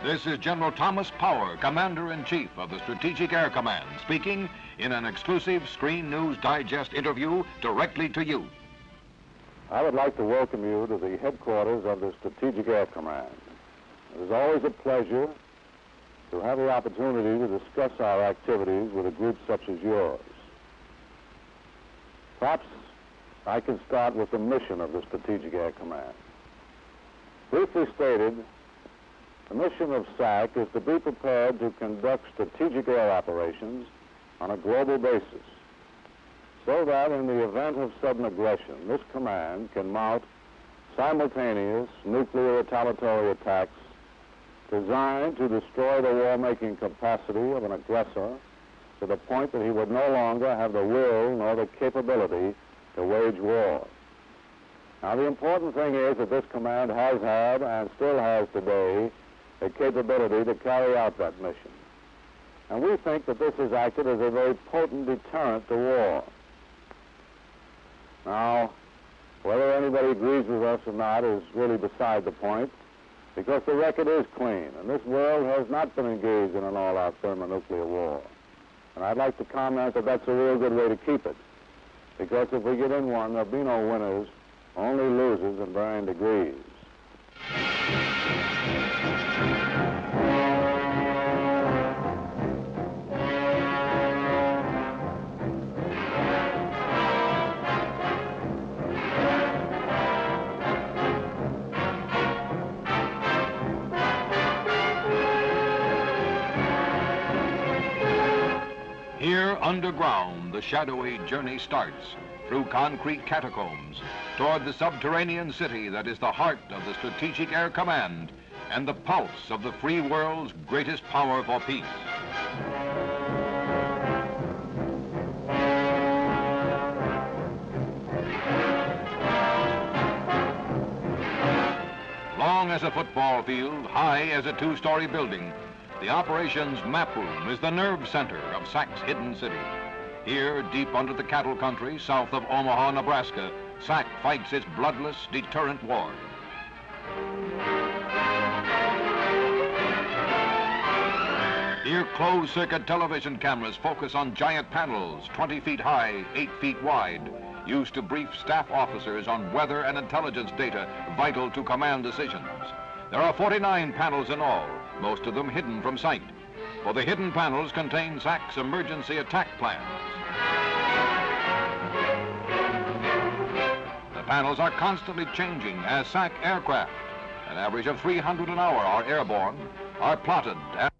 This is General Thomas Power, Commander-in-Chief of the Strategic Air Command, speaking in an exclusive Screen News Digest interview directly to you. I would like to welcome you to the headquarters of the Strategic Air Command. It is always a pleasure to have the opportunity to discuss our activities with a group such as yours. Perhaps I can start with the mission of the Strategic Air Command. Briefly stated, the mission of SAC is to be prepared to conduct strategic air operations on a global basis, so that in the event of sudden aggression, this command can mount simultaneous nuclear retaliatory attacks designed to destroy the war-making capacity of an aggressor to the point that he would no longer have the will nor the capability to wage war. Now, the important thing is that this command has had and still has today the capability to carry out that mission. And we think that this has acted as a very potent deterrent to war. Now, whether anybody agrees with us or not is really beside the point, because the record is clean, and this world has not been engaged in an all-out thermonuclear war. And I'd like to comment that that's a real good way to keep it, because if we get in one, there'll be no winners, only losers in varying degrees. Here underground, the shadowy journey starts through concrete catacombs toward the subterranean city that is the heart of the Strategic Air Command and the pulse of the free world's greatest power for peace. Long as a football field, high as a two-story building, the operations map room is the nerve center of SAC's hidden city. Here, deep under the cattle country, south of Omaha, Nebraska, SAC fights its bloodless deterrent war. Here, closed-circuit television cameras focus on giant panels, 20 feet high, 8 feet wide, used to brief staff officers on weather and intelligence data vital to command decisions. There are 49 panels in all, most of them hidden from sight, for the hidden panels contain SAC's emergency attack plans. The panels are constantly changing as SAC aircraft, an average of 300 an hour are airborne, are plotted and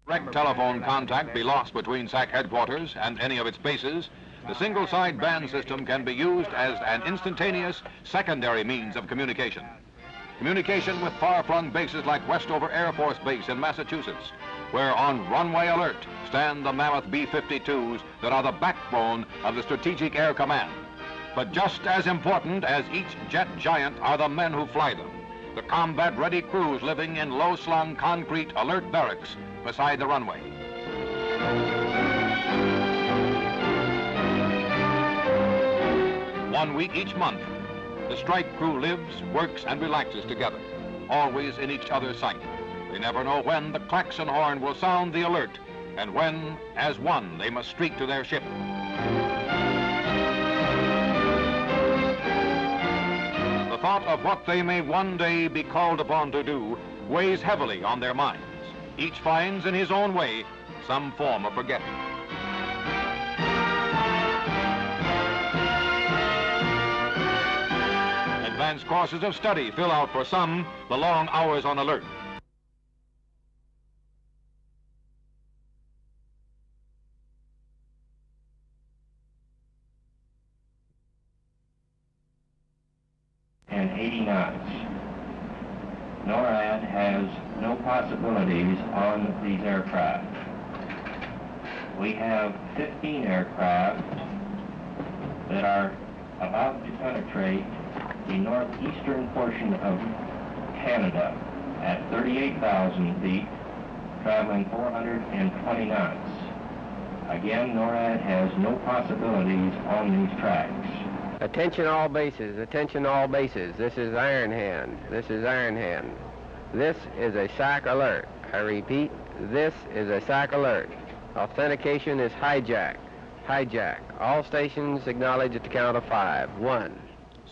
direct telephone contact be lost between SAC headquarters and any of its bases. The single-side band system can be used as an instantaneous secondary means of communication. Communication with far-flung bases like Westover Air Force Base in Massachusetts, where on runway alert stand the mammoth B-52s that are the backbone of the Strategic Air Command. But just as important as each jet giant are the men who fly them, the combat-ready crews living in low-slung concrete alert barracks beside the runway. 1 week each month, the strike crew lives, works, and relaxes together, always in each other's sight. They never know when the klaxon horn will sound the alert, and when, as one, they must streak to their ship. The thought of what they may one day be called upon to do weighs heavily on their minds. Each finds in his own way some form of forgetting. Advanced courses of study fill out for some the long hours on alert. And 80 knots. NORAD has no possibilities on these aircraft. We have 15 aircraft that are about to penetrate the northeastern portion of Canada at 38,000 feet, traveling 420 knots. Again, NORAD has no possibilities on these tracks. Attention all bases, attention all bases. This is Iron Hand, this is Iron Hand. This is a SAC alert. I repeat, this is a SAC alert. Authentication is hijack, hijack. All stations acknowledge at the count of 5. 1.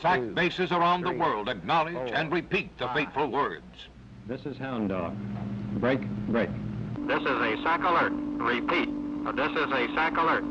SAC 2, bases around 3, the world acknowledge 4, and repeat the 5. fateful words. This is Hound Dog. Break, break. This is a SAC alert. Repeat. This is a SAC alert.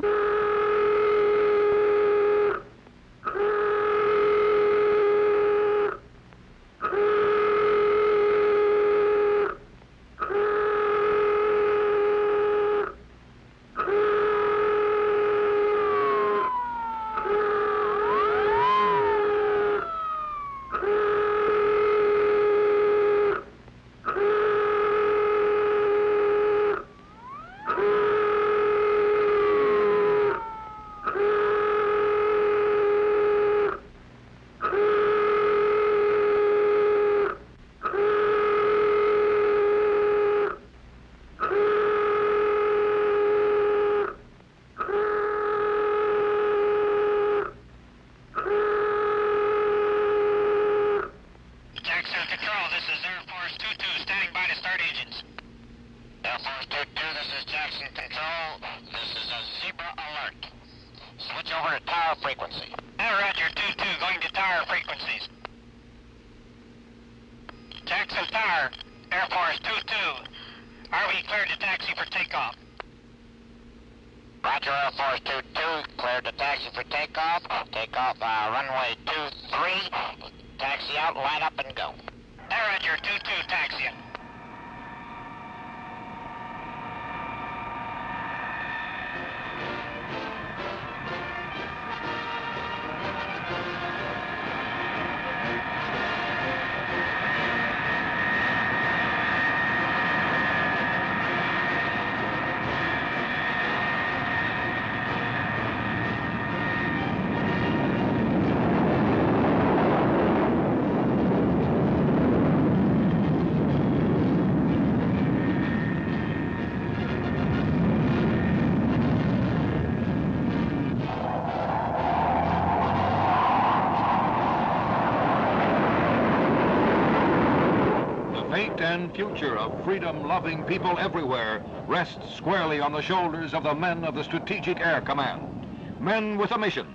And future of freedom-loving people everywhere rests squarely on the shoulders of the men of the Strategic Air Command. Men with a mission,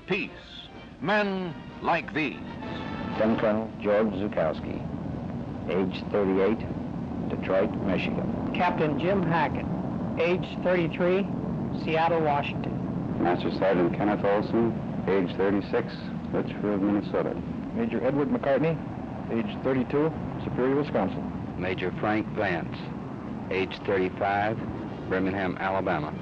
peace. Men like these. Lieutenant Colonel George Zukowski, age 38, Detroit, Michigan. Captain Jim Hackett, age 33, Seattle, Washington. Master Sergeant Kenneth Olson, age 36, Litchfield, Minnesota. Major Edward McCartney, age 32, Superior, Wisconsin. Major Frank Vance, age 35, Birmingham, Alabama.